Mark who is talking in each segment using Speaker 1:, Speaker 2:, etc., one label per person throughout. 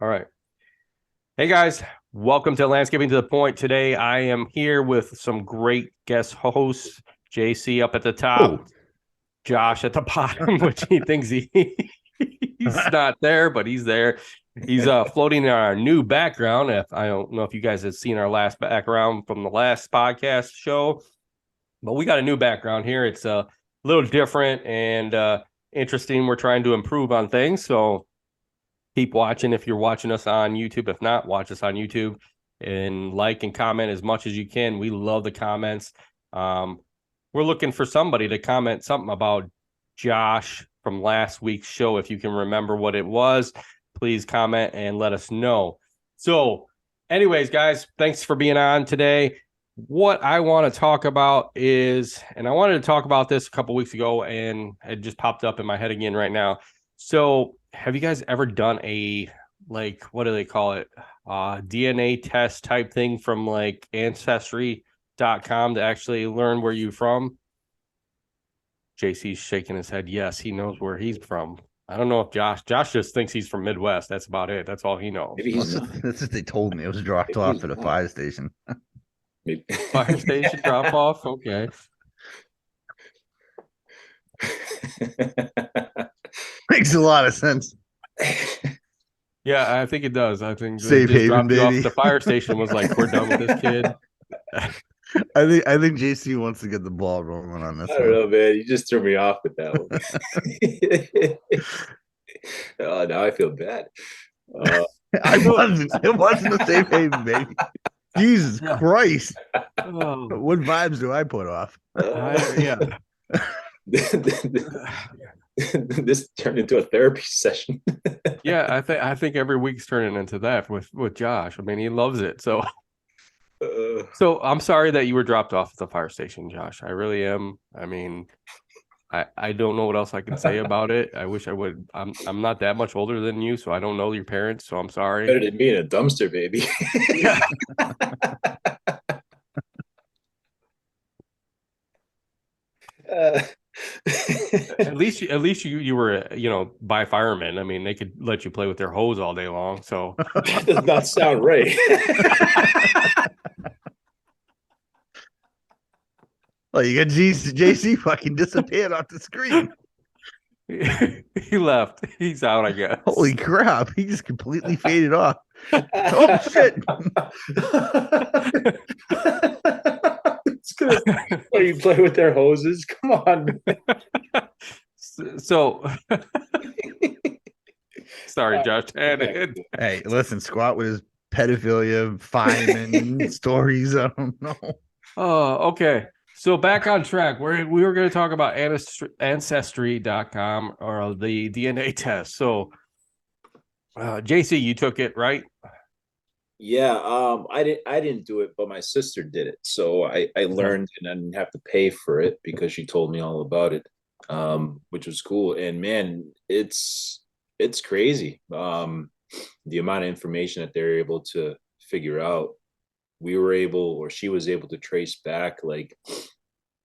Speaker 1: All right. Hey guys, welcome to Landscaping to the Point. Today I am here with some great guest hosts. JC up at the top,
Speaker 2: Oh,
Speaker 1: Josh at the bottom, which he thinks he's not there, but he's there. He's floating in our new background. If I don't know if you guys have seen our last background from the last podcast show, but we got a new background here. It's a little different and interesting. We're trying to improve on things, so keep watching if you're watching us on YouTube. If not, watch us on YouTube and like and comment as much as you can. We love the comments. We're looking for somebody to comment something about Josh from last week's show. If you can remember what it was, please comment and let us know. So, anyways, guys, thanks for being on today. What I want to talk about is, and I wanted to talk about this a couple weeks ago, and it just popped up in my head again right now. So, have you guys ever done a, like, what do they call it? DNA test type thing from like Ancestry.com to actually learn where you're from? JC's shaking his head. Yes, he knows where he's from. I don't know if Josh just thinks he's from Midwest. That's about it. That's all he knows.
Speaker 3: Maybe he's not.
Speaker 2: that's what they told me. It was dropped
Speaker 3: Maybe
Speaker 2: off
Speaker 3: he's
Speaker 2: at a
Speaker 3: not.
Speaker 2: fire station.
Speaker 3: Maybe.
Speaker 1: Fire station drop off. Okay.
Speaker 2: Makes a lot of sense.
Speaker 1: Yeah, I think it does. I think they
Speaker 2: Safe
Speaker 1: just
Speaker 2: haven,
Speaker 1: dropped you off.
Speaker 2: baby.
Speaker 1: The fire station was like, we're done with this kid.
Speaker 2: I think JC wants to get the ball rolling on this
Speaker 3: I don't
Speaker 2: one.
Speaker 3: know, man. You just threw me off with that one. Oh, now I feel bad.
Speaker 2: It wasn't a safe haven, baby. Jesus
Speaker 1: Yeah.
Speaker 2: Christ.
Speaker 1: Oh,
Speaker 2: What vibes do I put off?
Speaker 1: yeah.
Speaker 3: This turned into a therapy session.
Speaker 1: Yeah, I think every week's turning into that with Josh. I mean, he loves it. So I'm sorry that you were dropped off at the fire station, Josh. I really am. I mean, I don't know what else I can say about it. I wish I would. I'm not that much older than you, so I don't know your parents, so I'm sorry.
Speaker 3: Better than being a dumpster baby.
Speaker 1: Yeah. At least you were by firemen. I mean, they could let you play with their hose all day long. So
Speaker 3: That does not sound right.
Speaker 2: Well, you got JC fucking disappeared off the screen.
Speaker 1: he left. He's out, I guess.
Speaker 2: Holy crap. He just completely faded off. Oh shit.
Speaker 3: It's gonna let you play with their hoses. Come on.
Speaker 1: So sorry, Josh.
Speaker 2: Hey, listen, Squat with his pedophilia, fireman stories. I don't know.
Speaker 1: Oh, okay. So back on track. We were going to talk about Ancestry.com or the DNA test. So JC, you took it, right?
Speaker 3: Yeah, I didn't do it, but my sister did it. So I learned and I didn't have to pay for it because she told me all about it. Which was cool. And man, it's crazy. The amount of information that they're able to figure out. She was able to trace back like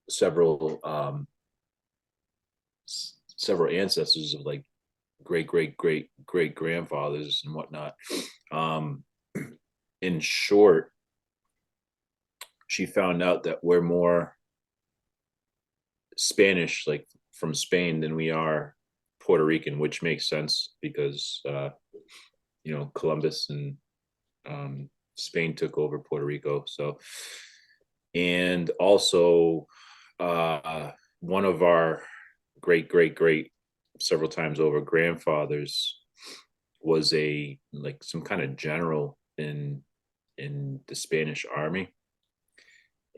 Speaker 3: several several ancestors of like great grandfathers and whatnot. In short, she found out that we're more Spanish, like from Spain, than we are Puerto Rican, which makes sense because Columbus and Spain took over Puerto Rico. So, and also one of our great several times over grandfathers was a like some kind of general in the Spanish army,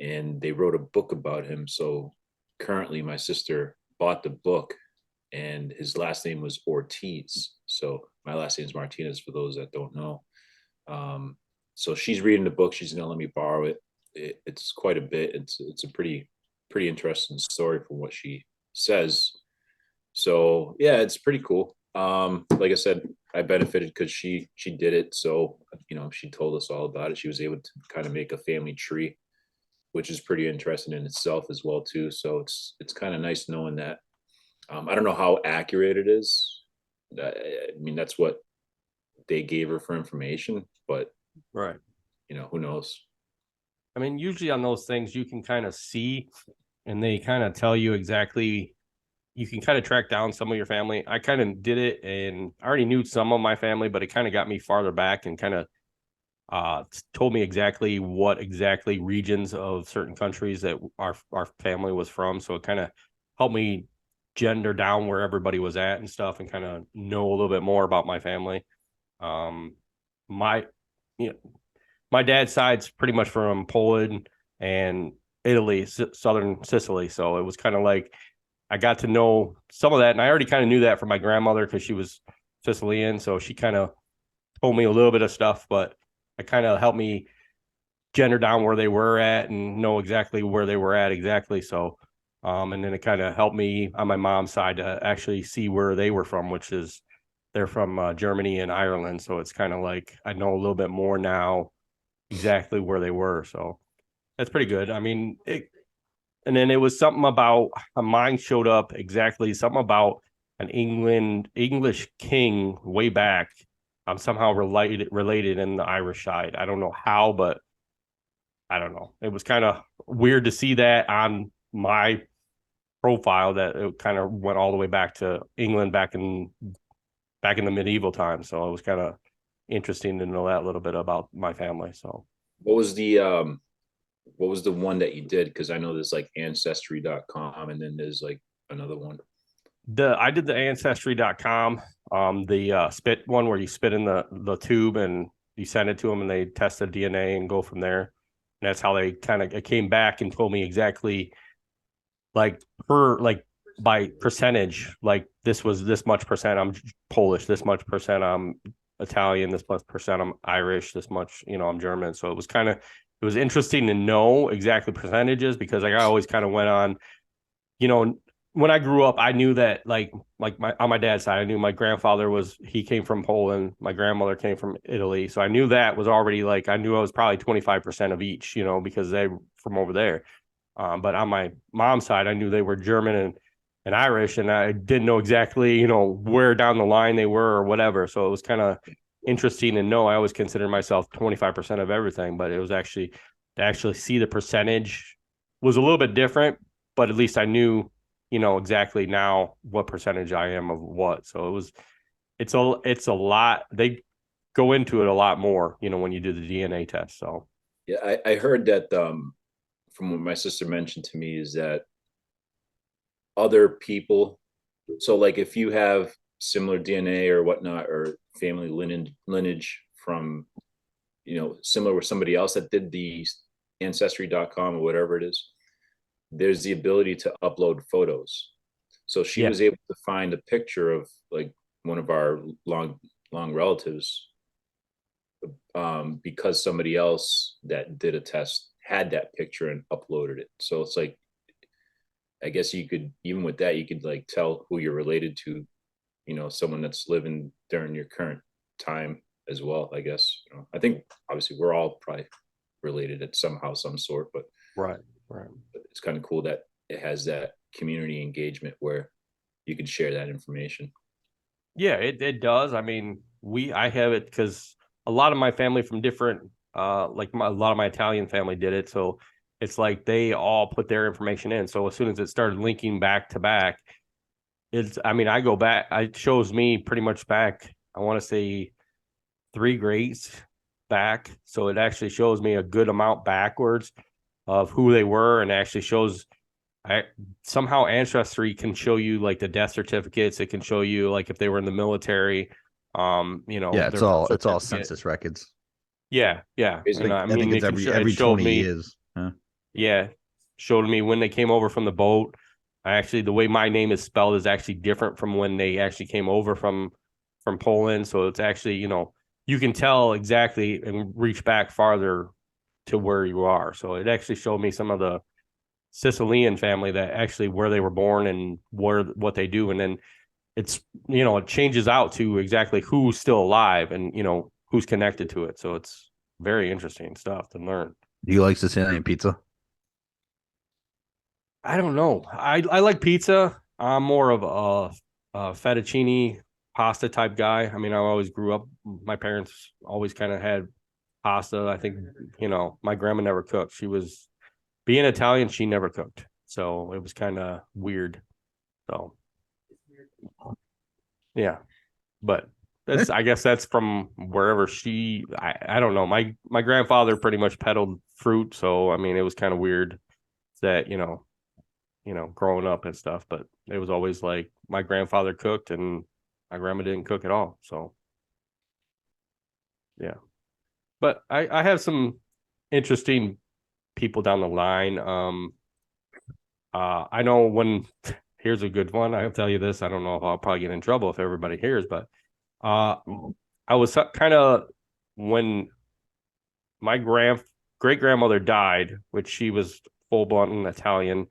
Speaker 3: and they wrote a book about him. So currently my sister bought the book, and his last name was Ortiz. So my last name is Martinez, for those that don't know. So she's reading the book. She's gonna let me borrow it. It's quite a bit. It's a pretty interesting story from what she says. So yeah, it's pretty cool. Like I said, I benefited because she did it. So she told us all about it. She was able to kind of make a family tree, which is pretty interesting in itself as well too. So it's kind of nice knowing that. I don't know how accurate it is. I mean, that's what they gave her for information, but
Speaker 1: Right.
Speaker 3: who knows?
Speaker 1: I mean, usually on those things you can kind of see, and they kind of tell you exactly. You can kind of track down some of your family. I kind of did it, and I already knew some of my family, but it kind of got me farther back and kind of told me exactly what regions of certain countries that our family was from. So it kind of helped me gender down where everybody was at and stuff, and kind of know a little bit more about my family. Um, my you know, my dad's side's pretty much from Poland and Italy, southern Sicily. So it was kind of like I got to know some of that, and I already kind of knew that from my grandmother because she was Sicilian. So she kind of told me a little bit of stuff, but it kind of helped me gender down where they were at and know exactly where they were at exactly. So, and then it kind of helped me on my mom's side to actually see where they were from, which is they're from Germany and Ireland. So it's kind of like I know a little bit more now exactly where they were. So that's pretty good. I mean, and then it was something about mine showed up exactly something about an English king way back. I'm somehow related in the Irish side. I don't know how, but I don't know. It was kind of weird to see that on my profile that it kind of went all the way back to England back in the medieval times. So it was kind of interesting to know that a little bit about my family. So
Speaker 3: What was the one that you did? Because I know there's like ancestry.com, and then there's like another one.
Speaker 1: I did the ancestry.com, the spit one where you spit in the tube and you send it to them and they test the DNA and go from there. And that's how they kind of came back and told me exactly like by percentage, like this was this much percent I'm Polish, this much percent I'm Italian, this much percent I'm Irish, this much, I'm German. So it was interesting to know exactly percentages because I always kind of went on, when I grew up, I knew that on my dad's side, I knew my grandfather he came from Poland, my grandmother came from Italy. So I knew that was already I knew I was probably 25% of each, because they were from over there. But on my mom's side, I knew they were German and Irish, and I didn't know exactly, where down the line they were or whatever. So it was kind of interesting to know. I always considered myself 25% of everything, but it was actually to actually see the percentage was a little bit different, but at least I knew, exactly now what percentage I am of what. So it's a lot. They go into it a lot more, when you do the DNA test. So
Speaker 3: yeah, I heard that from what my sister mentioned to me is that other people, so like if you have similar DNA or whatnot or family lineage from similar with somebody else that did the ancestry.com or whatever it is, there's the ability to upload photos. So she was able to find a picture of like one of our long relatives because somebody else that did a test had that picture and uploaded it. So it's like, I guess you could, even with that, you could like tell who you're related to, someone that's living during your current time as well, I guess. I think obviously we're all probably related at somehow, some sort, but
Speaker 1: right.
Speaker 3: But it's kind of cool that it has that community engagement where you can share that information.
Speaker 1: Yeah, it does. I mean, I have it because a lot of my family from different, a lot of my Italian family did it. So it's like they all put their information in. So as soon as it started linking back to back, I go back, it shows me pretty much back, I want to say 3 grades back. So it actually shows me a good amount backwards of who they were, and actually shows somehow Ancestry can show you like the death certificates. It can show you like if they were in the military.
Speaker 2: Yeah, it's all census records.
Speaker 1: Yeah.
Speaker 3: Basically,
Speaker 2: I think it's every 20 years. Huh?
Speaker 1: Yeah, showed me when they came over from the boat. The way my name is spelled is actually different from when they actually came over from Poland. So it's actually, you can tell exactly and reach back farther to where you are. So it actually showed me some of the Sicilian family that actually where they were born and what they do. And then it's, it changes out to exactly who's still alive and, who's connected to it. So it's very interesting stuff to learn.
Speaker 2: Do you like Sicilian pizza?
Speaker 1: I don't know. I like pizza. I'm more of a fettuccine pasta type guy. I mean, I always grew up, my parents always kind of had pasta. I think, my grandma never cooked. She was being Italian, she never cooked. So it was kind of weird. So yeah. But I guess that's from wherever I don't know. My grandfather pretty much peddled fruit. So I mean it was kind of weird that, growing up and stuff, but it was always like my grandfather cooked and my grandma didn't cook at all. So yeah. But I have some interesting people down the line. I know when here's a good one. I'll tell you this. I don't know if I'll probably get in trouble if everybody hears, but I was kind of when my great grandmother died, which she was full blown Italian.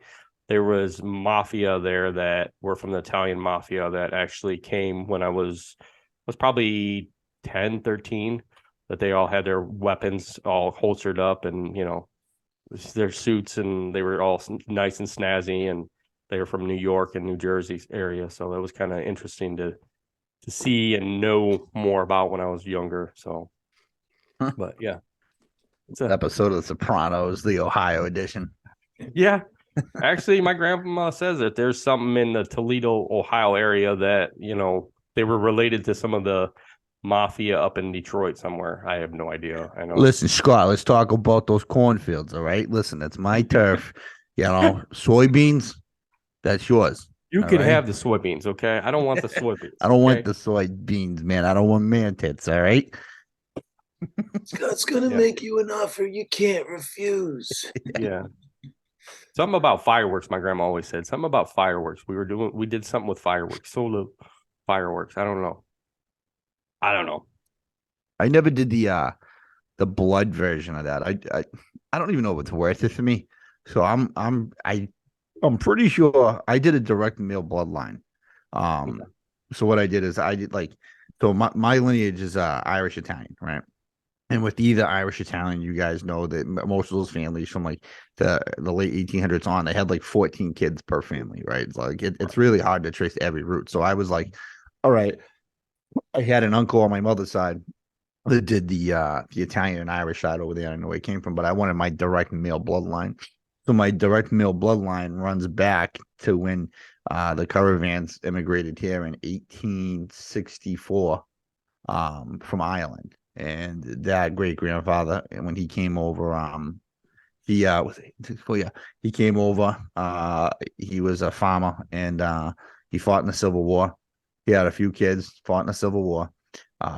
Speaker 1: There was mafia there that were from the Italian mafia that actually came when I was probably 10, 13, that they all had their weapons all holstered up and, their suits, and they were all nice and snazzy, and they were from New York and New Jersey area. So that was kind of interesting to see and know more about when I was younger. So, but yeah, it's
Speaker 2: Episode of The Sopranos, the Ohio edition.
Speaker 1: yeah. Actually, my grandma says that there's something in the Toledo, Ohio area that, they were related to some of the mafia up in Detroit somewhere. I have no idea. I know.
Speaker 2: Listen, Scott, let's talk about those cornfields, all right? Listen, that's my turf. Soybeans, that's yours.
Speaker 1: You
Speaker 2: all
Speaker 1: can
Speaker 2: right?
Speaker 1: have the soybeans, okay? I don't want the soybeans.
Speaker 2: I don't want the soybeans, man. I don't want man tits, all right?
Speaker 3: Scott's gonna make you an offer you can't refuse.
Speaker 1: Yeah. Something about fireworks. My grandma always said something about fireworks. We did something with fireworks. Solo fireworks. I don't know.
Speaker 2: I never did the blood version of that. I don't even know what's worth it for me. So I'm pretty sure I did a direct male bloodline. So what I did is so my lineage is Irish Italian, right? And with either Irish Italian, you guys know that most of those families from like the late 1800s on, they had like 14 kids per family, right? It's like it's really hard to trace every root. So I was like, all right, I had an uncle on my mother's side that did the Italian and Irish side over there. I don't know where it came from, but I wanted my direct male bloodline. So my direct male bloodline runs back to when the caravans immigrated here in 1864 from Ireland. And that great grandfather, when he came over, he he came over. He was a farmer, and he fought in the Civil War. He had a few kids, fought in the Civil War,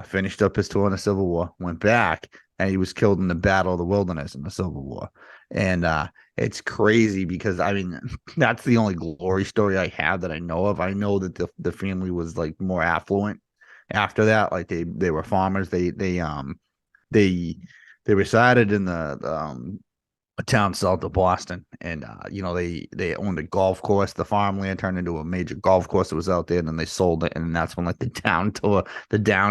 Speaker 2: finished up his tour in the Civil War, went back, and he was killed in the Battle of the Wilderness in the Civil War. And it's crazy because I mean that's the only glory story I have that I know of. I know that the family was like more affluent after that. Like they were farmers. They resided in the a town south of Boston, and they owned a golf course. The farmland turned into a major golf course that was out there, and then they sold it, and that's when like the down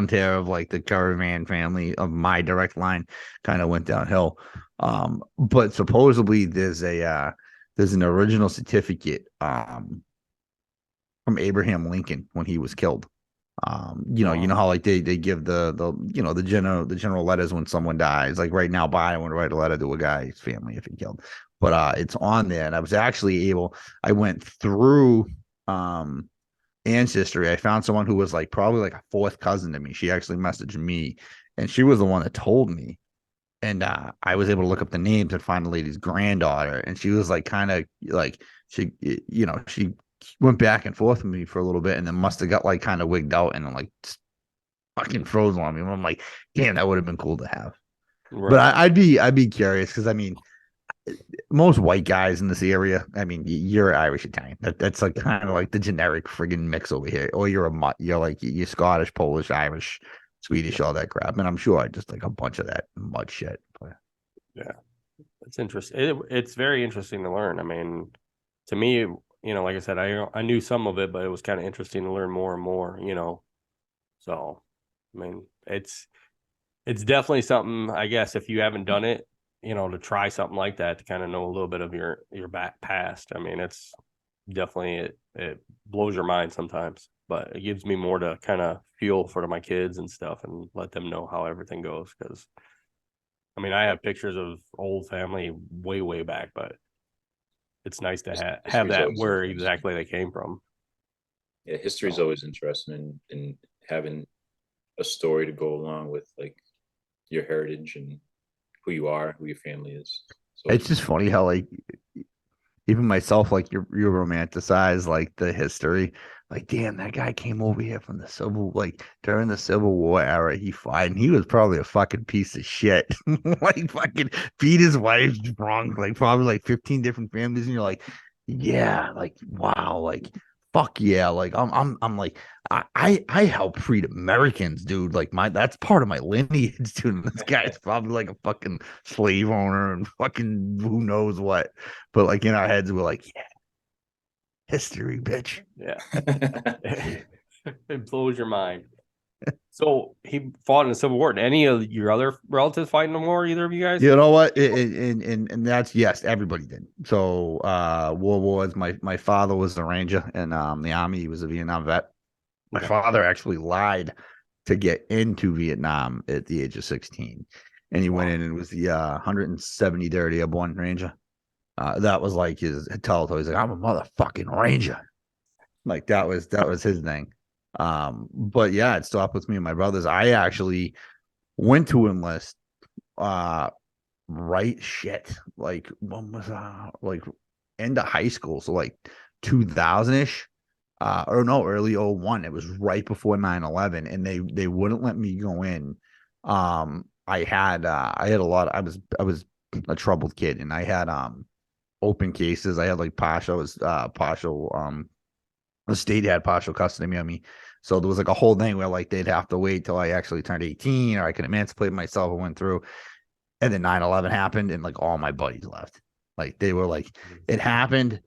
Speaker 2: tier of like the caravan family of my direct line kind of went downhill. But supposedly there's an original certificate from Abraham Lincoln when he was killed. You know how like they give the general letters when someone dies. Like right now, Biden would write a letter to a guy's family if he killed. But it's on there, and I was actually I went through Ancestry. I found someone who was like probably like a fourth cousin to me. She actually messaged me, and she was the one that told me. And I was able to look up the names and find the lady's granddaughter, and she was like kind of like she went back and forth with me for a little bit, and then must have got like kind of wigged out and then like fucking froze on me. And I'm like, damn, that would have been cool to have. Right. But I'd be curious because I mean, most white guys in this area, I mean, you're Irish Italian. That's like kind of like the generic friggin' mix over here. Or you're a mutt. You're Scottish, Polish, Irish, Swedish, all that crap. And I'm sure just like a bunch of that mud shit. But
Speaker 1: yeah, it's interesting. It's very interesting to learn. I mean, to me, like I said, I knew some of it, but it was kind of interesting to learn more and more, So, I mean, it's definitely something, I guess, if you haven't done it, to try something like that, to kind of know a little bit of your back past. I mean, it's definitely, it blows your mind sometimes. but it gives me more to kind of feel for my kids and stuff and let them know how everything goes. Because I mean, I have pictures of old family way back, but it's nice to have
Speaker 3: History's
Speaker 1: that
Speaker 3: always
Speaker 1: where
Speaker 3: interesting.
Speaker 1: exactly they came from.
Speaker 3: Yeah, history is always interesting, and having a story to go along with like your heritage and who you are, who your family is. So
Speaker 2: It's just funny how like even myself, like you romanticize like the history. Like, damn, that guy came over here from the civil, like during the Civil War era. He fought, and he was probably a fucking piece of shit. Like, fucking beat his wife drunk, like probably like 15 different families, and you're like, yeah, like wow, like fuck yeah, like I'm like I help freed Americans, dude. Like that's part of my lineage, dude. And this guy's probably like a fucking slave owner and fucking who knows what. But like in our heads, we're like, yeah, history, bitch.
Speaker 1: Yeah. It blows your mind. So he fought in the Civil War. Did any of your other relatives fight in the war? Either of you guys?
Speaker 2: You know what? And that's yes, everybody did. So World Wars, my father was a ranger in the army, he was a Vietnam vet. My father actually lied to get into Vietnam at the age of 16. And he went in and was the 173rd Airborne Ranger. That was like his telltale. He's like, I'm a motherfucking ranger. Like that was his thing. But yeah, it stopped with me and my brothers. I actually went to enlist right shit. Like when was like end of high school, so like 2000-ish. Or no, early 01. It was right before 9/11, and they wouldn't let me go in. I had a lot of, I was a troubled kid, and I had open cases. I had like partial the state had partial custody of me. So there was like a whole thing where like they'd have to wait till I actually turned 18 or I could emancipate myself. I went through, and then 9/11 happened, and like all my buddies left. Like they were like, it happened,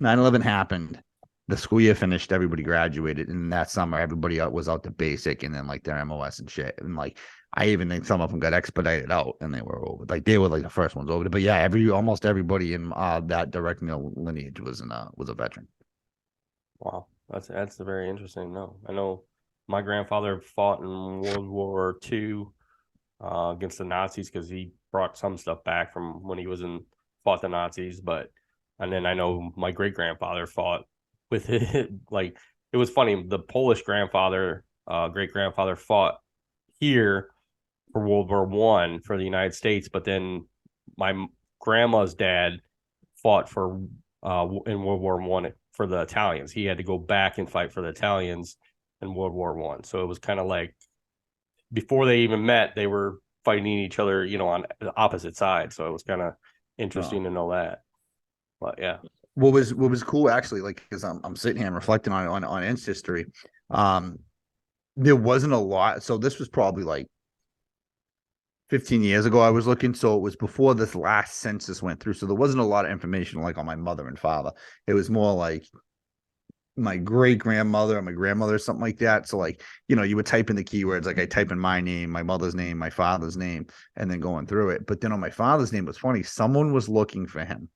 Speaker 2: 9/11 happened, the school year finished, everybody graduated, and that summer everybody was out to basic and then like their MOS and shit. And like I even think some of them got expedited out and they were over. Like they were like the first ones over. But yeah, almost everybody in that direct male lineage was a veteran.
Speaker 1: Wow, that's very interesting. No, I know my grandfather fought in World War II against the Nazis because he brought some stuff back from when he was in fought the Nazis. But and then I know my great grandfather fought with it. Like it was funny. The Polish grandfather, great grandfather, fought here for World War One for the United States, but then my grandma's dad fought for in World War One for the Italians. He had to go back and fight for the Italians in World War One. So it was kind of like before they even met, they were fighting each other, on the opposite sides. So it was kind of interesting to know that. But yeah.
Speaker 2: What was cool actually, like because I'm sitting here and reflecting on Ancestry. There wasn't a lot. So this was probably like 15 years ago I was looking. So it was before this last census went through. So there wasn't a lot of information like on my mother and father. It was more like my great grandmother or my grandmother or something like that. So like, you would type in the keywords, like I type in my name, my mother's name, my father's name, and then going through it. But then on my father's name, it was funny. Someone was looking for him.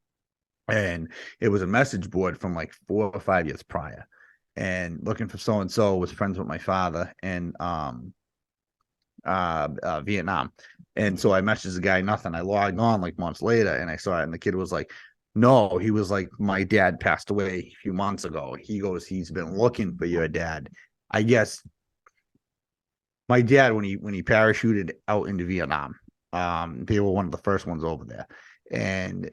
Speaker 2: And it was a message board from like 4 or 5 years prior. And looking for so and so was friends with my father in Vietnam. And so I messaged the guy, nothing. I logged on like months later and I saw it, and the kid was like, no, he was like, my dad passed away a few months ago. He goes, he's been looking for your dad. I guess my dad, when he parachuted out into Vietnam, they were one of the first ones over there. And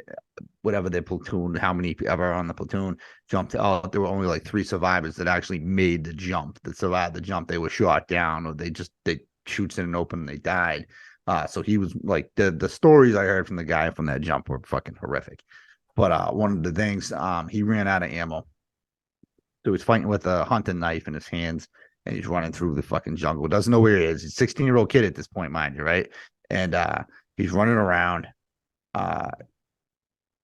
Speaker 2: whatever their platoon, how many ever on the platoon jumped out, there were only like 3 survivors that actually made the jump, that survived the jump. They were shot down, or they shoots in an open and they died. So he was like, the stories I heard from the guy from that jump were fucking horrific. But one of the things, he ran out of ammo. So he's fighting with a hunting knife in his hands, and he's running through the fucking jungle. Doesn't know where he is. He's a 16-year-old kid at this point, mind you, right? And he's running around.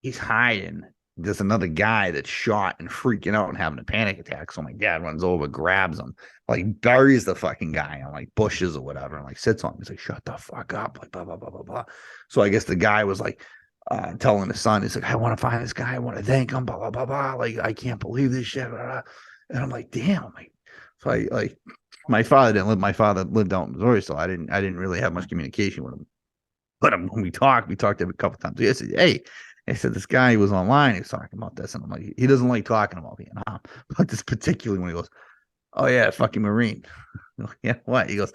Speaker 2: He's hiding. There's another guy that's shot and freaking out and having a panic attack. So my dad runs over, grabs him, like buries the fucking guy in like bushes or whatever, and like sits on him. He's like, shut the fuck up, like blah blah blah blah blah. So I guess the guy was like telling his son, he's like, I want to find this guy, I want to thank him, blah blah blah blah. Like I can't believe this shit. Blah, blah. And I'm like, damn, like So I like my father didn't live. My father lived out in Missouri, so I didn't really have much communication with him. But when we talked every couple times. He said, "Hey," I said, "this guy was online. He was talking about this," and I'm like, "He doesn't like talking about Vietnam, but this particularly when he goes, oh yeah, fucking Marine." I'm like, yeah, what? He goes,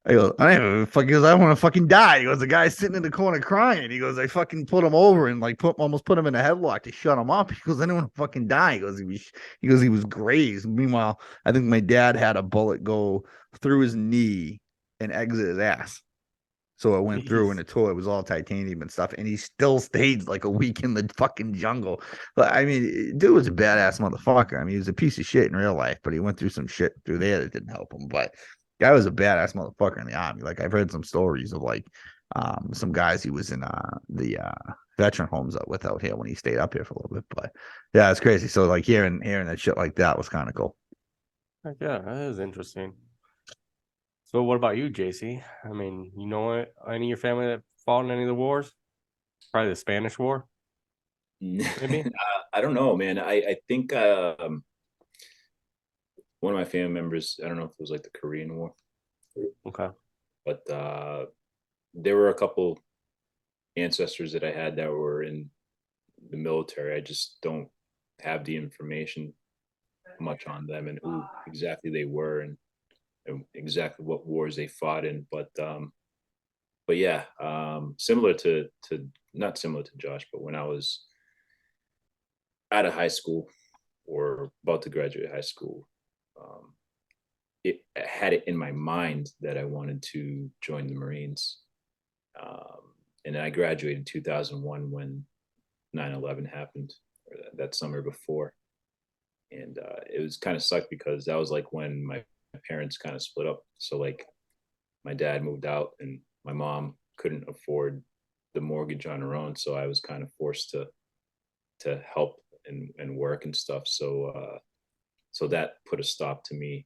Speaker 2: I go, I don't know, fuck, he goes, I want to fucking die. He goes, the guy's sitting in the corner crying. He goes, I fucking put him over and like almost put him in a headlock to shut him up. He goes, I didn't want to fucking die. He was grazed. Meanwhile, I think my dad had a bullet go through his knee and exit his ass. So it went through and
Speaker 1: Jeez.
Speaker 2: it tore. It was all titanium and stuff. And he still stayed like a week in the fucking jungle. But I mean, dude was a badass motherfucker. I mean, he was a piece of shit in real life, but he went through some shit through there that didn't help him. But guy was a badass motherfucker in the army. Like I've heard some stories of like some guys he was in the veteran homes up with out here when he stayed up here for a little bit. But yeah, it's crazy. So like hearing that shit like that was kind of cool.
Speaker 1: Heck yeah, that is interesting. So what about you, JC? I mean, you know what? Any of your family that fought in any of the wars? Probably the Spanish War, maybe?
Speaker 3: I don't know, man. I think one of my family members, I don't know if it was like the Korean War,
Speaker 1: Okay.
Speaker 3: but there were a couple ancestors that I had that were in the military. I just don't have the information much on them and who exactly they were and exactly what wars they fought in. But yeah, similar to not similar to Josh, but when I was out of high school or about to graduate high school, um, I had it in my mind that I wanted to join the Marines. And I graduated in 2001 when 9/11 happened, or that summer before. And it was kind of sucked because that was like when my parents kind of split up. So like my dad moved out and my mom couldn't afford the mortgage on her own. So I was kind of forced to help and work and stuff. So that put a stop to me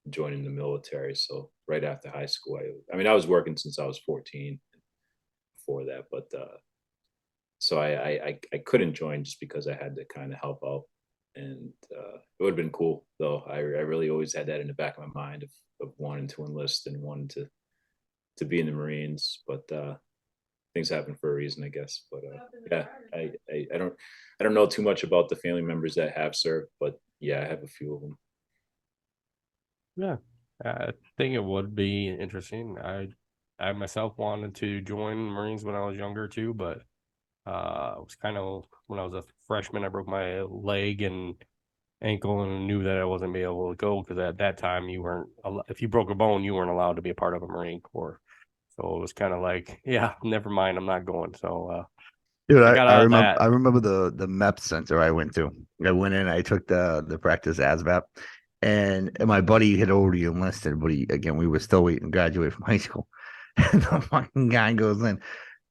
Speaker 3: joining the military. So right after high school, I mean, I was working since I was 14 before that, but so I couldn't join just because I had to kind of help out. And it would have been cool though. I really always had that in the back of my mind of wanting to enlist and wanting to be in the Marines, but things happen for a reason, I guess. But yeah, I don't know too much about the family members that have served, but yeah, I have a few of them.
Speaker 1: Yeah. I think it would be interesting. I myself wanted to join Marines when I was younger too, but it was kind of when I was a freshman, I broke my leg and ankle and knew that I wasn't be able to go because at that time you weren't if you broke a bone, you weren't allowed to be a part of a Marine Corps. So it was kind of like, yeah, never mind, I'm not going. So
Speaker 2: Dude,
Speaker 1: I got
Speaker 2: I
Speaker 1: out of
Speaker 2: remember
Speaker 1: that.
Speaker 2: the MEP center I went to. I went in, I took the practice ASVAB, and my buddy had already enlisted, but we were still waiting to graduate from high school. And the fucking guy goes in,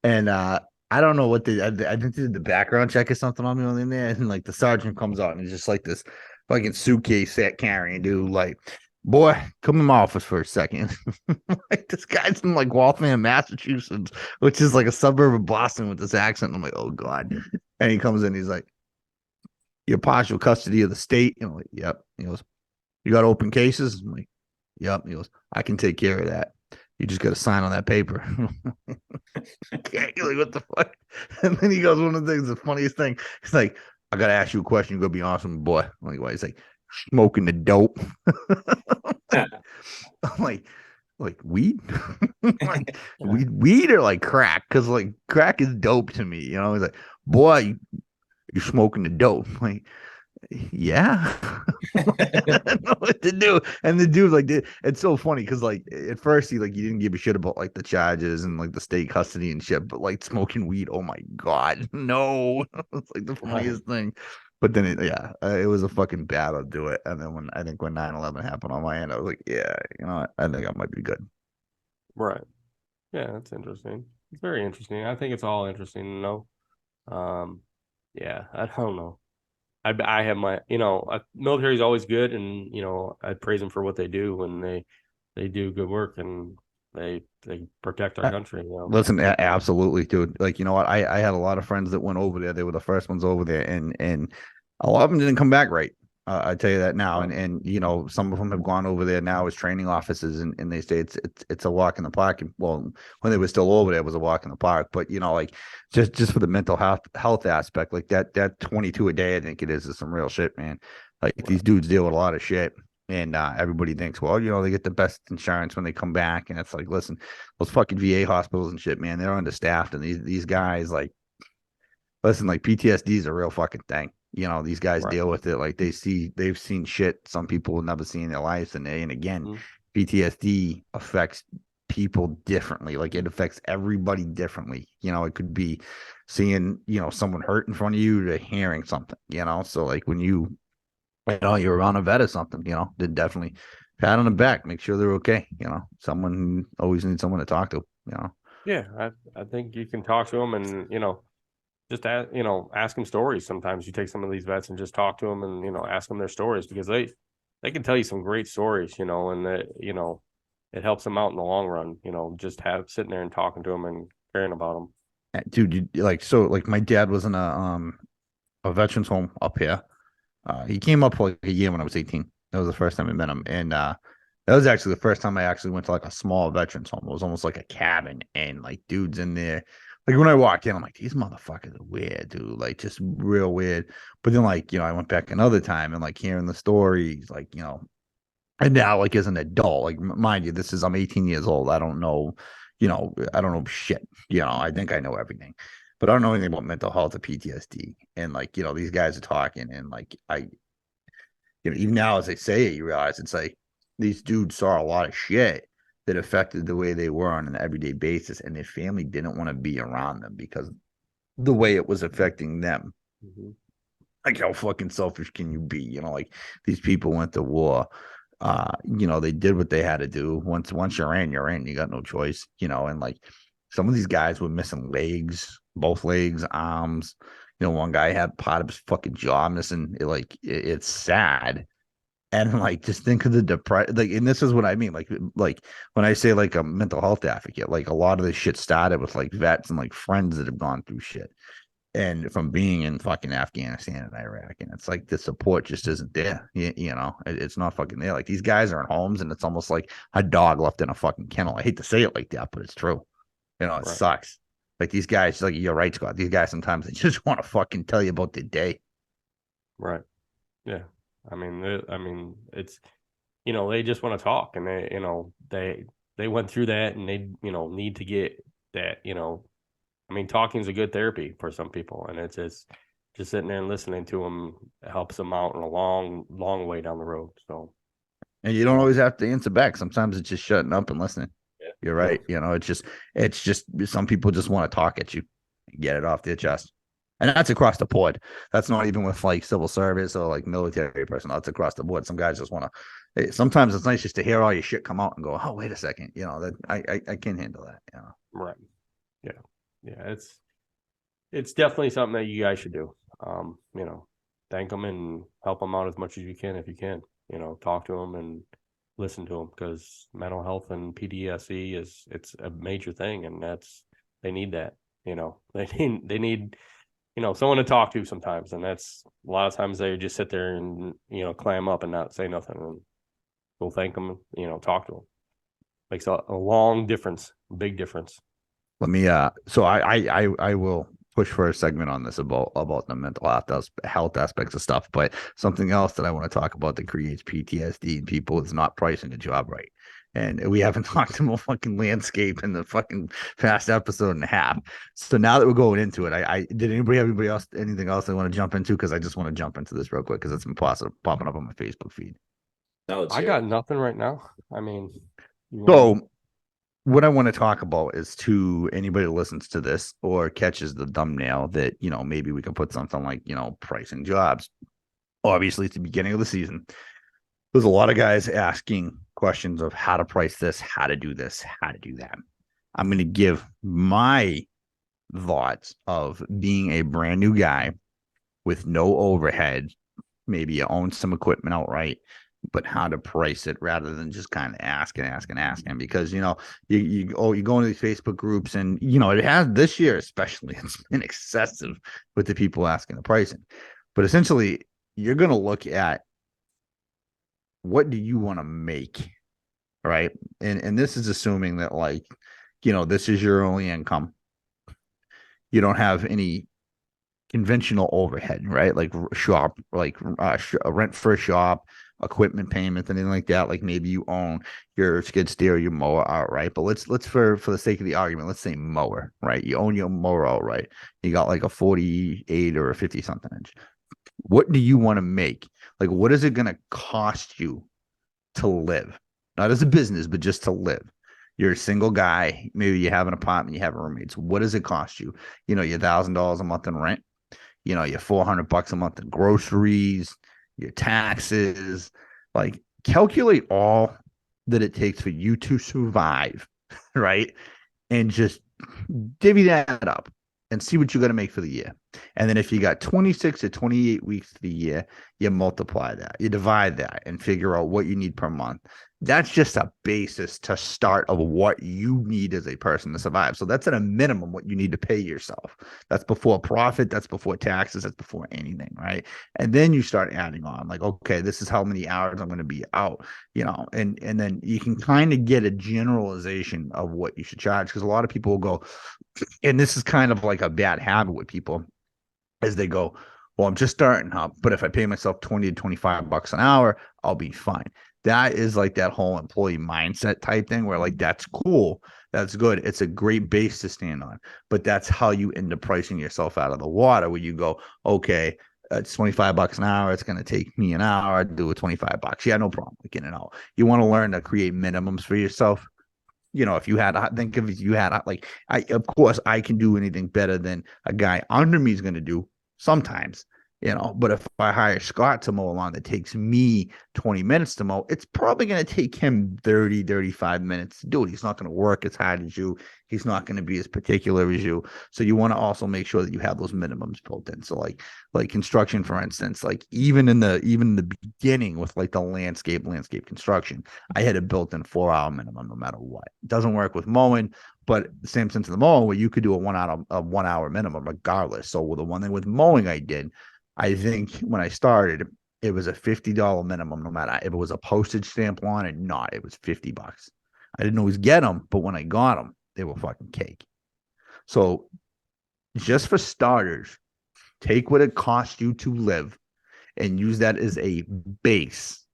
Speaker 2: and I don't know what I think they did the background check or something on me on in there, and like the sergeant comes out and he's just like this fucking suitcase set carrying dude, like, boy, come in my office for a second. Like this guy's in like Waltham, Massachusetts, which is like a suburb of Boston with this accent. I'm like, oh god. And he comes in, he's like, "You're partial custody of the state." And I'm like, "Yep." He goes, "You got open cases?" I'm like, "Yep." He goes, "I can take care of that. You just got to sign on that paper." You're like, what the fuck? And then he goes, one of the things, the funniest thing, he's like, "I gotta ask you a question. You're gonna be honest with me, boy." I'm like, why? He's like, "Smoking the dope." I'm like weed? Like weed or like crack? Because like crack is dope to me. You know, he's like, "Boy, you're smoking the dope." I'm like, yeah. I don't know what to do. And the dude, like, it's so funny because, like, at first he like he didn't give a shit about like the charges and like the state custody and shit, but like smoking weed, oh my god, no, it's like the funniest thing. But then, it was a fucking battle to do it. And then when I think when 9/11 happened on my end, I was like, yeah, you know what? I think I might be good.
Speaker 1: Right. Yeah, that's interesting. It's very interesting. I think it's all interesting to know. Um, yeah, I don't know. I have my, military is always good, and I praise them for what they do, and they do good work, and they protect our
Speaker 2: Uh,
Speaker 1: country.
Speaker 2: Listen, absolutely, dude. Like, you know what? I had a lot of friends that went over there. They were the first ones over there, and a lot of them didn't come back right. I tell you that now,
Speaker 1: Right.
Speaker 2: and you know, some of them have gone over there now as training officers, and they say it's a walk in the park. Well, when they were still over there, it was a walk in the park. But you know, like just for the mental health aspect, like that 22 a day, I think it is some real shit, man. Like
Speaker 1: Right.
Speaker 2: these dudes deal with a lot of shit, and everybody thinks, well, you know, they get the best insurance when they come back, and it's like, listen, those fucking VA hospitals and shit, man, they're understaffed, and these guys like. Listen, like PTSD is a real fucking thing. You know, these guys
Speaker 1: Right.
Speaker 2: deal with it. Like they've seen shit some people will never see in their lives. And again,
Speaker 1: Mhm.
Speaker 2: PTSD affects people differently. Like it affects everybody differently. You know, it could be seeing, you know, someone hurt in front of you to hearing something, you know. So like when you know, you're around a vet or something, you know, then definitely pat on the back, make sure they're okay. You know, someone always needs someone to talk to, you know.
Speaker 1: Yeah, I think you can talk to them, and just ask them stories. Sometimes you take some of these vets and just talk to them, and ask them their stories, because they can tell you some great stories, and that it helps them out in the long run. Just sitting there and talking to them and caring about them.
Speaker 2: Dude, like so like my dad was in a veterans home up here. He came up for like a year when I was 18. That was the first time I met him. And that was actually the first time I actually went to like a small veterans home. It was almost like a cabin and like dudes in there. Like when I walked in, I'm like, these motherfuckers are weird, dude. Like just real weird. But then like, you know, I went back another time and like hearing the stories, like, you know, and now like as an adult, like mind you, I'm 18 years old. I don't know, you know, I don't know shit. You know, I think I know everything. But I don't know anything about mental health or PTSD. And like, you know, these guys are talking and like you know, even now as they say it, you realize it's like these dudes saw a lot of shit that affected the way they were on an everyday basis, and their family didn't want to be around them because the way it was affecting them.
Speaker 1: Mm-hmm.
Speaker 2: Like how fucking selfish can you be? You know, like these people went to war. You know, they did what they had to do. Once you're in, you're in. You got no choice, you know, and like some of these guys were missing legs, both legs, arms. You know, one guy had part of his fucking jaw missing. It's sad. And like just think of the depression, like, and this is what I mean, like when I say like a mental health advocate, like a lot of this shit started with like vets and like friends that have gone through shit, and from being in fucking Afghanistan and Iraq, and it's like the support just isn't there. You know, it's not fucking there. Like these guys are in homes, and it's almost like a dog left in a fucking kennel. I hate to say it like that, but it's true. You know, it
Speaker 1: Right.
Speaker 2: sucks. Like these guys, like you're right, Scott. These guys sometimes they just want to fucking tell you about their day.
Speaker 1: Right. Yeah. I mean, it's they just want to talk, and they went through that, and they need to get that. I mean, talking is a good therapy for some people, and it's just sitting there and listening to them helps them out in a long, long way down the road. So,
Speaker 2: And you don't always have to answer back. Sometimes it's just shutting up and listening.
Speaker 3: Yeah.
Speaker 2: You're
Speaker 1: yeah,
Speaker 2: right. You know, it's just some people just want to talk at you, get it off their chest. And that's across the board. That's not even with like civil service or like military personnel. That's across the board. Some guys just want to. Sometimes it's nice just to hear all your shit come out and go, "Oh, wait a second," you know that I can handle that. You know.
Speaker 1: right, yeah, yeah. It's definitely something that you guys should do. Thank them and help them out as much as you can if you can. Talk to them and listen to them, because mental health and PTSD it's a major thing, and they need that. They need someone to talk to sometimes, and that's a lot of times they just sit there and clam up and not say nothing, and we'll thank them. Talk to them makes a long difference, big difference.
Speaker 2: Let me so I will push for a segment on this about the mental health aspects of stuff, but something else that I want to talk about that creates PTSD in people is not pricing a job right. And we haven't talked about fucking landscape in the fucking past episode and a half. So now that we're going into it, I did anybody else anything else they want to jump into? Because I just want to jump into this real quick because it's been popping up on my Facebook feed.
Speaker 3: Now let's
Speaker 1: I
Speaker 3: hear
Speaker 1: got
Speaker 3: it.
Speaker 1: nothing right now. I mean,
Speaker 2: So what I want to talk about is to anybody that listens to this or catches the thumbnail that, you know, maybe we can put something like, you know, pricing jobs. Obviously, it's the beginning of the season. There's a lot of guys asking questions of how to price this, how to do this, how to do that. I'm going to give my thoughts of being a brand new guy with no overhead. Maybe you own some equipment outright, but how to price it rather than just kind of asking. Because you go into these Facebook groups, and it has this year especially it's been excessive with the people asking the pricing. But essentially, you're going to look at what do you want to make? Right. And this is assuming that, like, this is your only income. You don't have any conventional overhead, right? Like shop, like rent for a shop, equipment payments, anything like that. Like maybe you own your skid steer, your mower outright. But let's for the sake of the argument, let's say mower, right? You own your mower outright. You got like a 48 or a 50 something inch. What do you want to make? Like, what is it going to cost you to live? Not as a business, but just to live. You're a single guy. Maybe you have an apartment, you have roommates. What does it cost you? Your $1,000 a month in rent, your $400 a month in groceries, your taxes. Like, calculate all that it takes for you to survive, right? And just divvy that up and see what you're going to make for the year. And then if you got 26 to 28 weeks to the year, you multiply that, you divide that, and figure out what you need per month. That's just a basis to start of what you need as a person to survive. So that's at a minimum what you need to pay yourself. That's before profit, that's before taxes, that's before anything, right? And then you start adding on, like, okay, this is how many hours I'm going to be out, and then you can kind of get a generalization of what you should charge, because a lot of people will go, and this is kind of like a bad habit with people, as they go, well, I'm just starting up, but if I pay myself 20 to 25 bucks an hour, I'll be fine. That is like that whole employee mindset type thing where, like, that's cool. That's good. It's a great base to stand on, but that's how you end up pricing yourself out of the water, where you go, okay, it's 25 bucks an hour. It's going to take me an hour. I'd do it 25 bucks. Yeah, no problem. Like, in and out. You want to learn to create minimums for yourself. If you had, think of, if you had, like, of course, I can do anything better than a guy under me is going to do sometimes, but if I hire Scott to mow a lawn that takes me 20 minutes to mow, it's probably going to take him 35 minutes to do it. He's not going to work as hard as you. He's not going to be as particular as you. So you want to also make sure that you have those minimums built in. So like construction, for instance, like even in the beginning with like the landscape construction, I had a built-in 4-hour minimum no matter what. It doesn't work with mowing, but the same sense of the mowing, where you could do a 1 hour minimum regardless. So with the one thing with mowing I did, I think when I started, it was a $50 minimum, no matter if it was a postage stamp lawn or not. It was $50. I didn't always get them, but when I got them, they were fucking cake. So just for starters, take what it costs you to live and use that as a base,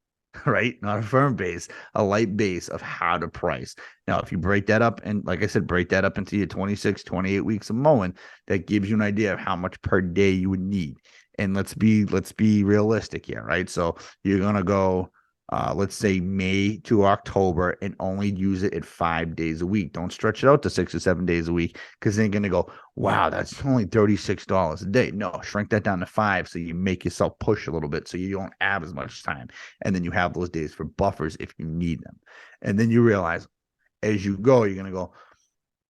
Speaker 2: right? Not a firm base, a light base of how to price. Now, if you break that up, and like I said, break that up into your 26, 28 weeks of mowing, that gives you an idea of how much per day you would need. And let's be realistic here, right? So you're gonna go, let's say May to October, and only use it at 5 days a week. Don't stretch it out to 6 or 7 days a week, because then you're gonna go, wow, that's only $36 a day. No, shrink that down to 5, so you make yourself push a little bit, so you don't have as much time, and then you have those days for buffers if you need them. And then you realize as you go, you're gonna go,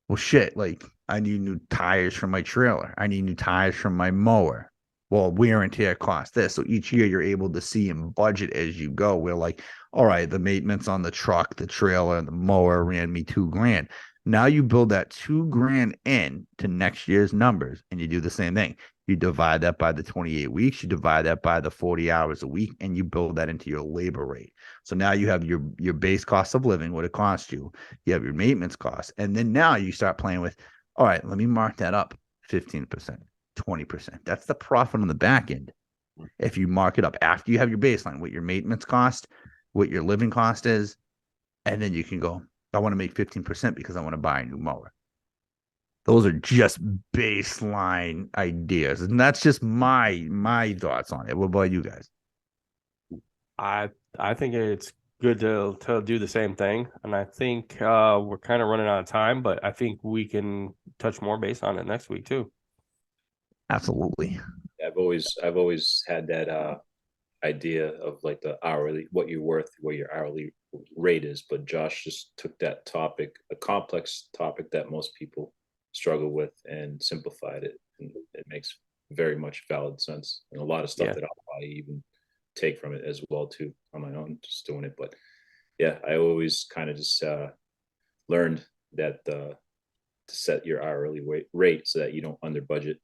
Speaker 2: well, shit, like, I need new tires for my trailer. I need new tires for my mower. Well, wear and tear costs this. So each year you're able to see and budget as you go. We're like, all right, the maintenance on the truck, the trailer, and the mower ran me $2,000. Now you build that $2,000 in to next year's numbers, and you do the same thing. You divide that by the 28 weeks, you divide that by the 40 hours a week, and you build that into your labor rate. So now you have your base cost of living, what it costs you. You have your maintenance costs. And then now you start playing with, all right, let me mark that up 15%, 20%. That's the profit on the back end. If you mark it up after you have your baseline, what your maintenance cost, what your living cost is, and then you can go, I want to make 15% because I want to buy a new mower. Those are just baseline ideas. And that's just my thoughts on it. What about you guys?
Speaker 1: I think it's good to do the same thing, and I think we're kind of running out of time, but I think we can touch more base on it next week too.
Speaker 2: Absolutely.
Speaker 3: I've always had that idea of like the hourly, what you're worth, what your hourly rate is. But Josh just took that topic, a complex topic that most people struggle with, and simplified it. And it makes very much valid sense. And a lot of stuff that I'll probably even take from it as well too on my own, just doing it. But yeah, I always kind of just learned that to set your hourly rate so that you don't under budget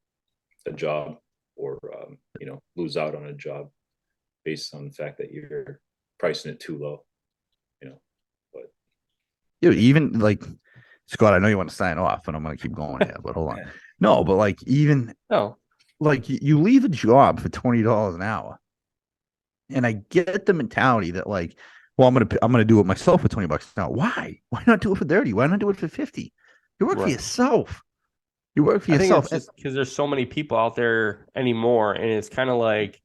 Speaker 3: a job, or lose out on a job based on the fact that you're pricing it too low, but
Speaker 2: Dude, even like Scott, I know you want to sign off, and I'm going to keep going here, but hold on. No, but like even
Speaker 1: No,
Speaker 2: like you leave a job for $20 an hour, and I get the mentality that like, well, I'm gonna do it myself for $20 an hour. Why? Why not do it for 30? Why not do it for 50? You work for
Speaker 1: right.
Speaker 2: yourself. You work for
Speaker 1: I think
Speaker 2: yourself.
Speaker 1: it's just because there's so many people out there anymore, and it's kind of like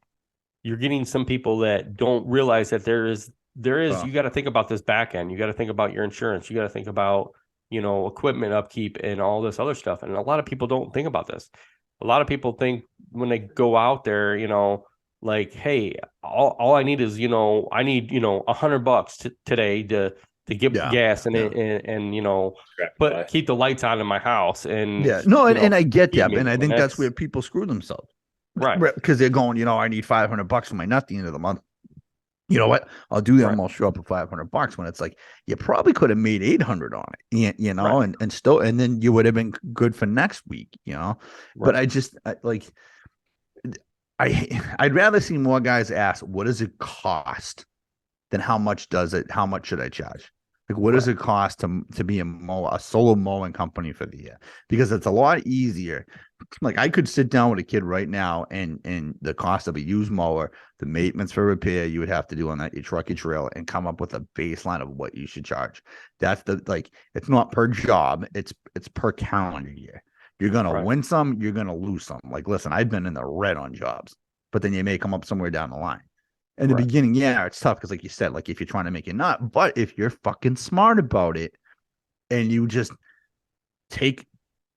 Speaker 1: you're getting some people that don't realize that there is you got to think about this back end. You got to think about your insurance. You got to think about, equipment upkeep and all this other stuff. And a lot of people don't think about this. A lot of people think when they go out there, like, hey, all I need is, I need, $100 today to get
Speaker 2: Yeah,
Speaker 1: gas and
Speaker 2: yeah.
Speaker 1: but keep the lights on in my house and
Speaker 2: Yeah, no, and I get
Speaker 1: feed
Speaker 2: that,
Speaker 1: me.
Speaker 2: and I
Speaker 1: And
Speaker 2: think that's where people screw themselves,
Speaker 1: right.
Speaker 2: Because they're going, I need $500 for my nut at the end of the month. You know what? I'll do that.
Speaker 1: Right.
Speaker 2: I'll show up with $500 when it's like you probably could have made 800 on it,
Speaker 1: Right.
Speaker 2: and still, and then you would have been good for next week, But
Speaker 1: Right.
Speaker 2: I'd rather see more guys ask, what does it cost, than how much should I charge? Like, what does
Speaker 1: Right.
Speaker 2: it cost to be a solo mowing company for the year? Because it's a lot easier. Like, I could sit down with a kid right now, and the cost of a used mower, the maintenance for repair you would have to do on that, your truck, your trailer, and come up with a baseline of what you should charge. That's it's not per job, it's per calendar year. You're gonna
Speaker 1: Right.
Speaker 2: win some, you're gonna lose some. Like, listen, I've been in the red on jobs, but then you may come up somewhere down the line. In the
Speaker 1: Right.
Speaker 2: beginning, yeah, it's tough because, like you said, like if you're trying to make it not, but if you're fucking smart about it and you just take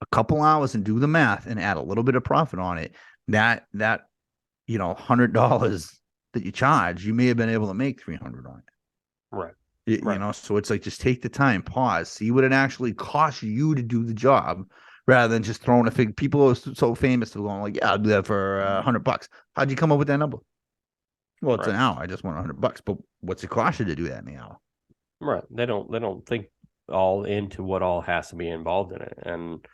Speaker 2: a couple hours and do the math and add a little bit of profit on it, that $100 that you charge, you may have been able to make 300 on it.
Speaker 1: Right.
Speaker 2: So it's like, just take the time, pause, see what it actually costs you to do the job, rather than just throwing a figure. People are so famous for going like, yeah, I'll do that for $100. How'd you come up with that number? Well, it's
Speaker 1: Right.
Speaker 2: an hour. I just want $100, but what's it cost you to do that in the hour?
Speaker 1: Right. They don't think all into what all has to be involved in it. And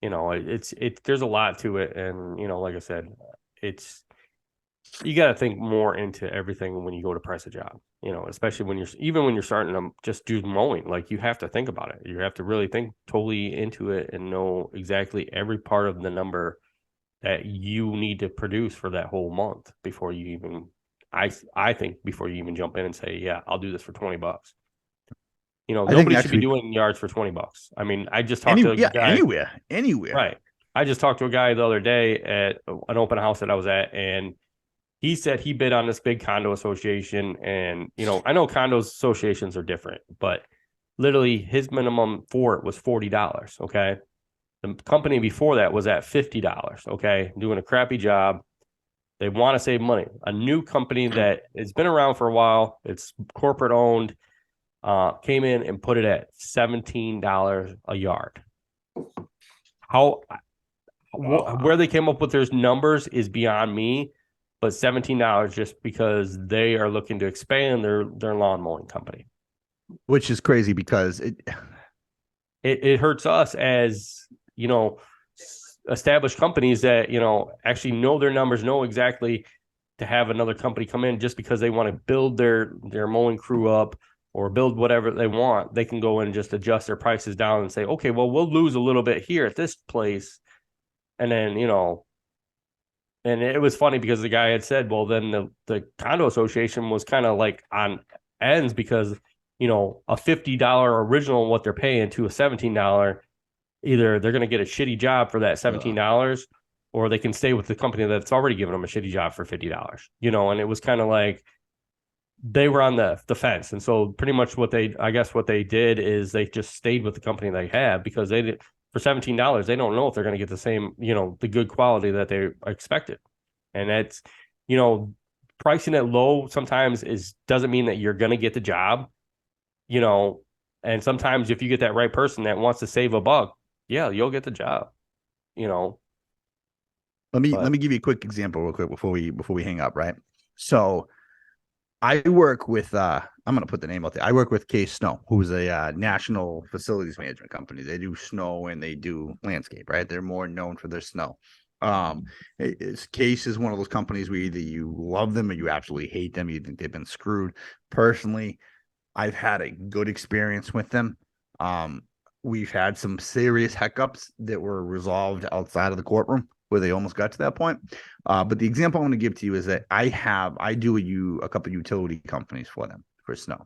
Speaker 1: there's a lot to it. And like I said, it's you got to think more into everything when you go to price a job, especially when you're starting to just do mowing. Like, you have to think about it. You have to really think totally into it and know exactly every part of the number that you need to produce for that whole month before you even I think before you even jump in and say, yeah, I'll do this for $20.
Speaker 2: I think
Speaker 1: Nobody should be
Speaker 2: actually
Speaker 1: doing yards for $20. I mean, I just talked to a guy.
Speaker 2: anywhere.
Speaker 1: Right. I just talked to a guy the other day at an open house that I was at, and he said he bid on this big condo association. And, I know condo associations are different, but literally his minimum for it was $40. Okay. The company before that was at $50. Okay. Doing a crappy job. They want to save money. A new company that has been around for a while, it's corporate owned, came in and put it at $17 a yard. Where they came up with those numbers is beyond me, but $17 just because they are looking to expand their lawn mowing company,
Speaker 2: which is crazy because
Speaker 1: it hurts us as established companies that actually know their numbers, know exactly to have another company come in just because they want to build their mowing crew up or build whatever they want. They can go in and just adjust their prices down and say, okay, well, we'll lose a little bit here at this place. And then, and it was funny because the guy had said, well, then the condo association was kind of like on ends because, a $50 original, what they're paying, to a $17, either they're going to get a shitty job for that $17 or they can stay with the company that's already given them a shitty job for $50, and it was kind of like they were on the fence. And so pretty much what they did is they just stayed with the company they had because they did for $17. They don't know if they're going to get the same, the good quality that they expected. And that's, pricing it low sometimes doesn't mean that you're going to get the job, and sometimes if you get that right person that wants to save a buck, yeah, you'll get the job,
Speaker 2: let me give you a quick example real quick before we hang up, right? So I work with I'm going to put the name out there. I work with Case Snow, who's a national facilities management company. They do snow and they do landscape, right? They're more known for their snow. Case is one of those companies where either you love them or you absolutely hate them. You think they've been screwed. Personally, I've had a good experience with them. We've had some serious hiccups that were resolved outside of the courtroom where they almost got to that point. But the example I'm going to give to you is that I do a couple of utility companies for them for snow.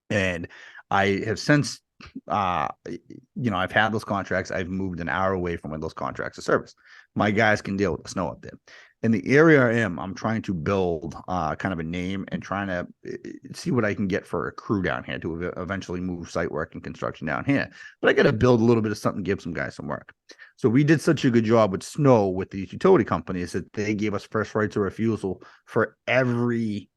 Speaker 2: And I have since, I've had those contracts. I've moved an hour away from where those contracts are serviced. My guys can deal with the snow up there. In the area I'm trying to build kind of a name and trying to see what I can get for a crew down here to eventually move site work and construction down here. But I got to build a little bit of something, give some guys some work. So we did such a good job with snow with these utility companies that they gave us first rights of refusal for every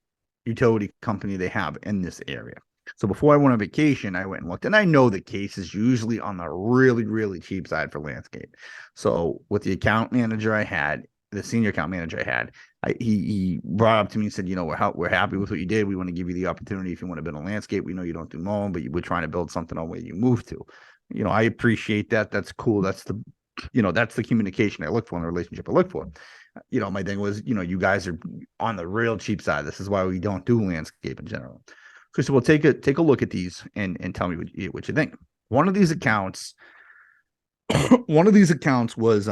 Speaker 2: utility company they have in this area. So before I went on vacation, I went and looked, and I know the case is usually on the really, really cheap side for landscape. So with the account manager I had, the senior account manager I had, he brought up to me and said, we're happy with what you did. We want to give you the opportunity if you want to build a landscape. We know you don't do mowing, but we're trying to build something on where you move to. I appreciate that. That's cool. That's the communication I look for in the relationship I look for. My thing was, you guys are on the real cheap side. This is why we don't do landscape in general. So I said, well, take a look at these and tell me what you think. One of these accounts was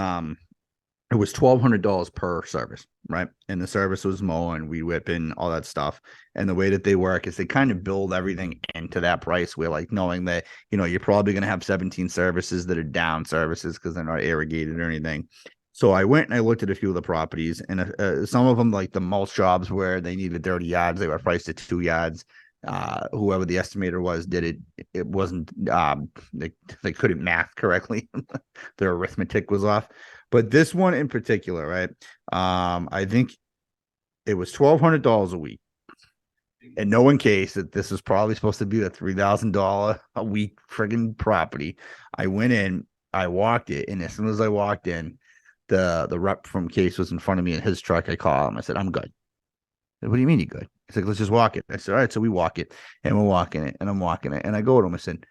Speaker 2: it was $1,200 per service, right? And the service was mowing, weed whipping, all that stuff. And the way that they work is they kind of build everything into that price. Where like knowing that you're probably going to have 17 services that are down services because they're not irrigated or anything. So I went and I looked at a few of the properties, and some of them, like the mulch jobs where they needed 30 yards, they were priced at 2 yards. Whoever the estimator was did it wasn't they couldn't math correctly. Their arithmetic was off. But this one in particular, right? I think it was $1,200 a week. And knowing case that this was probably supposed to be a $3,000 a week friggin' property, I went in, I walked it, and as soon as I walked in, the rep from Case was in front of me in his truck. I called him. I said, "I'm good." Said, "What do you mean you good?" He's like, "Let's just walk it." I said, "All right." So we walk it, and we're walking it, and I'm walking it. And I go to him. I said,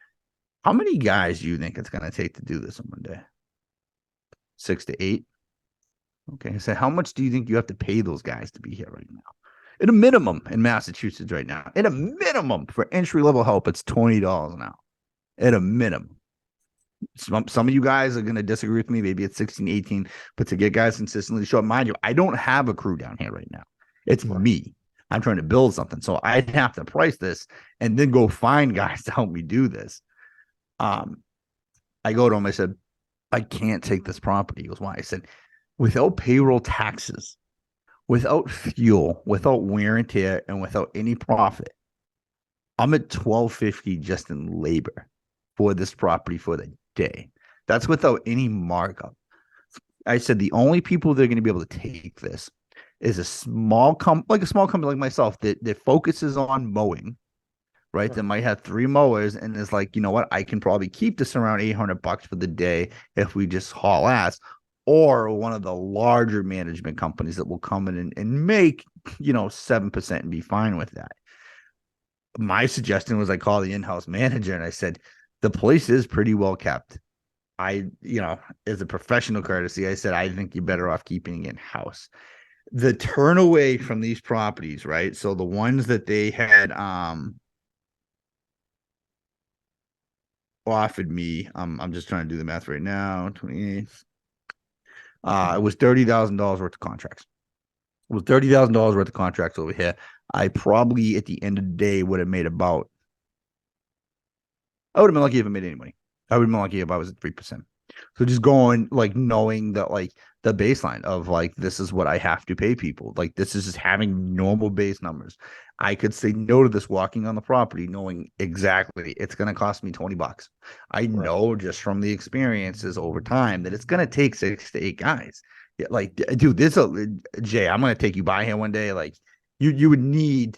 Speaker 2: "How many guys do you think it's going to take to do this in one day?" 6 to 8. Okay. I said, "How much do you think you have to pay those guys to be here right now?" At a minimum in Massachusetts right now, at a minimum for entry level help, it's $20 an hour. At a minimum. Some of you guys are going to disagree with me. Maybe it's 16, 18, but to get guys consistently show up, mind you, I don't have a crew down here right now. It's me. I'm trying to build something. So I'd have to price this and then go find guys to help me do this. I go to him. I said, "I can't take this property." He goes, "Why?" I said, "Without payroll taxes, without fuel, without wear and tear, and without any profit, I'm at $1,250 just in labor for this property for the day. That's without any markup." I said, "The only people that are going to be able to take this is a small company like myself that focuses on mowing, right? That might have 3 mowers and is like, you know what? I can probably keep this around $800 for the day if we just haul ass." Or one of the larger management companies that will come in and make, 7% and be fine with that. My suggestion was I call the in-house manager and I said, "The place is pretty well kept. As a professional courtesy, I said, I think you're better off keeping it in-house." The turn away from these properties, right? So the ones that they had offered me, I'm just trying to do the math right now. 28. It was $30,000 worth of contracts. It was $30,000 worth of contracts over here. I probably at the end of the day would have made about. I would have been lucky if I made any money. I would have been lucky if I was at 3%. So just going, like, knowing that, like, the baseline of, like, this is what I have to pay people. Like, this is just having normal base numbers. I could say no to this walking on the property, knowing exactly it's going to cost me $20. I know just from the experiences over time that it's going to take 6 to 8 guys. Yeah, like, dude, Jay, I'm going to take you by here one day. Like, you need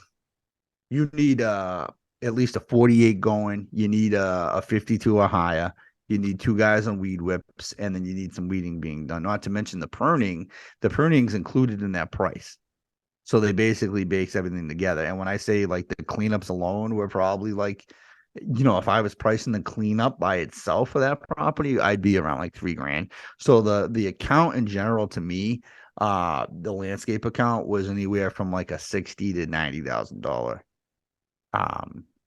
Speaker 2: at least a 48 going. You need a 52 or higher. You need 2 guys on weed whips, and then you need some weeding being done. Not to mention the pruning. The pruning's included in that price. So they basically base everything together. And when I say, like, the cleanups alone were probably like if I was pricing the cleanup by itself for that property, I'd be around like $3,000. So the account in general to me, the landscape account was anywhere from like a $60,000 to $90,000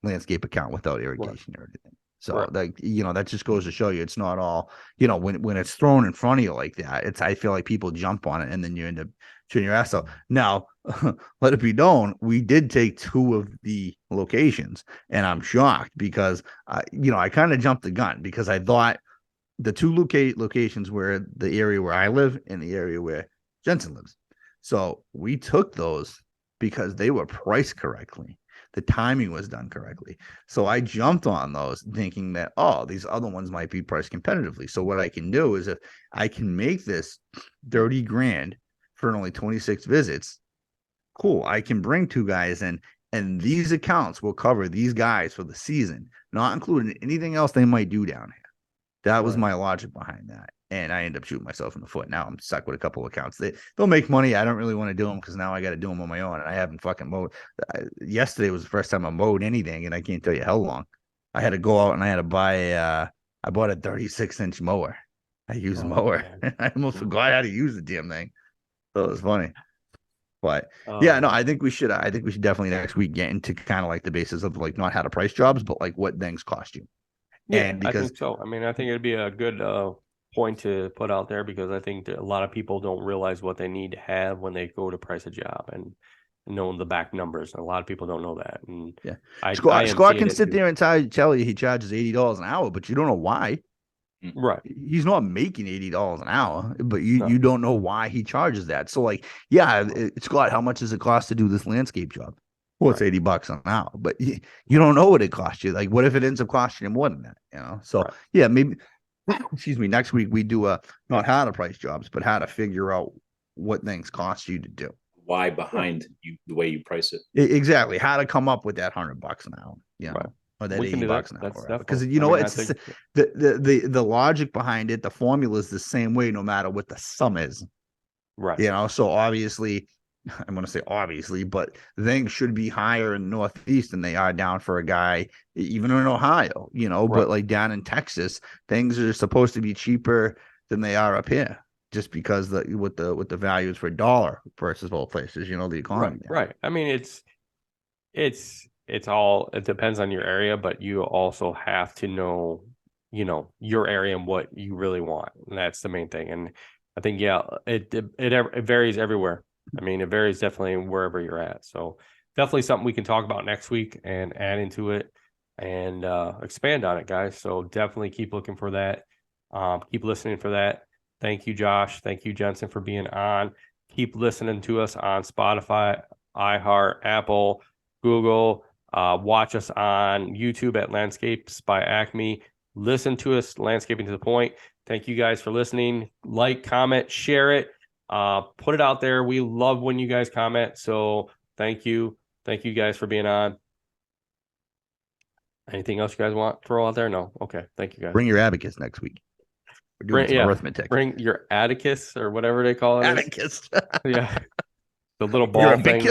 Speaker 2: landscape account without irrigation or anything. So
Speaker 1: Right.
Speaker 2: that just goes to show you it's not all, when it's thrown in front of you like that, I feel like people jump on it and then you end up shooting your ass out. Now, let it be known, we did take 2 of the locations, and I'm shocked because I kind of jumped the gun because I thought the 2 locations were the area where I live and the area where Jensen lives. So we took those because they were priced correctly. The timing was done correctly. So I jumped on those thinking that, these other ones might be priced competitively. So what I can do is if I can make this 30 grand for only 26 visits, cool. I can bring 2 guys in, and these accounts will cover these guys for the season, not including anything else they might do down here. That was my logic behind that. And I end up shooting myself in the foot. Now I'm stuck with a couple of accounts. They'll make money. I don't really want to do them because now I got to do them on my own. And I haven't fucking mowed. Yesterday was the first time I mowed anything, and I can't tell you how long. I had to go out and I had to buy. I bought a 36-inch mower. I use a mower. I almost forgot how to use the damn thing. So it was funny. But yeah, no, I think we should definitely next week get into kind of like the basis of like not how to price jobs, but like what things cost you.
Speaker 1: Yeah,
Speaker 2: And because
Speaker 1: I think so. I mean, I think it'd be a good point to put out there because I think that a lot of people don't realize what they need to have when they go to price a job and know the back numbers. A lot of people don't know that. And
Speaker 2: yeah,
Speaker 1: I
Speaker 2: Scott can sit there and tell you he charges $80 an hour, but you don't know why.
Speaker 1: Right.
Speaker 2: He's not making $80 an hour, but you don't know why he charges that. So like, yeah, Scott, how much does it cost to do this landscape job? Well, it's $80 an hour, but you don't know what it costs you. Like, what if it ends up costing you more than that? So yeah, maybe. Excuse me. Next week we do not how to price jobs, but how to figure out what things cost you to do.
Speaker 3: Why behind you the way you price it.
Speaker 2: Exactly. How to come up with that $100 an hour. Or that $80 an hour. Because it's the logic behind it, the formula is the same way no matter what the sum is.
Speaker 1: Right.
Speaker 2: So obviously, I'm going to say obviously, but things should be higher in the Northeast than they are down for a guy, even in Ohio, but like down in Texas, things are supposed to be cheaper than they are up here just because with the values for dollar versus all places, the economy.
Speaker 1: Right. I mean, it depends on your area, but you also have to know, your area and what you really want. And that's the main thing. And I think, it varies everywhere. I mean, it varies definitely wherever you're at. So definitely something we can talk about next week and add into it and expand on it, guys. So definitely keep looking for that. Keep listening for that. Thank you, Josh. Thank you, Jensen, for being on. Keep listening to us on Spotify, iHeart, Apple, Google. Watch us on YouTube at Landscapes by Acme. Listen to us, Landscaping to the Point. Thank you guys for listening. Like, comment, share it. Put it out there. We love when you guys comment. So thank you. Thank you guys for being on. Anything else you guys want to throw out there? No. Okay. Thank you guys.
Speaker 2: Bring your abacus next week. We're doing some arithmetic.
Speaker 1: Bring your Atticus or whatever they call it.
Speaker 2: Abacus.
Speaker 1: Yeah. The little ball thing.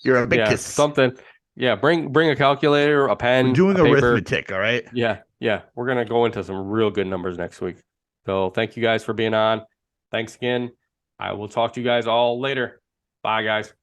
Speaker 2: You're abacus.
Speaker 1: Yeah, something. Yeah. Bring a calculator, a pen.
Speaker 2: We're doing arithmetic. All right.
Speaker 1: Yeah. Yeah. We're going to go into some real good numbers next week. So thank you guys for being on. Thanks again. I will talk to you guys all later. Bye, guys.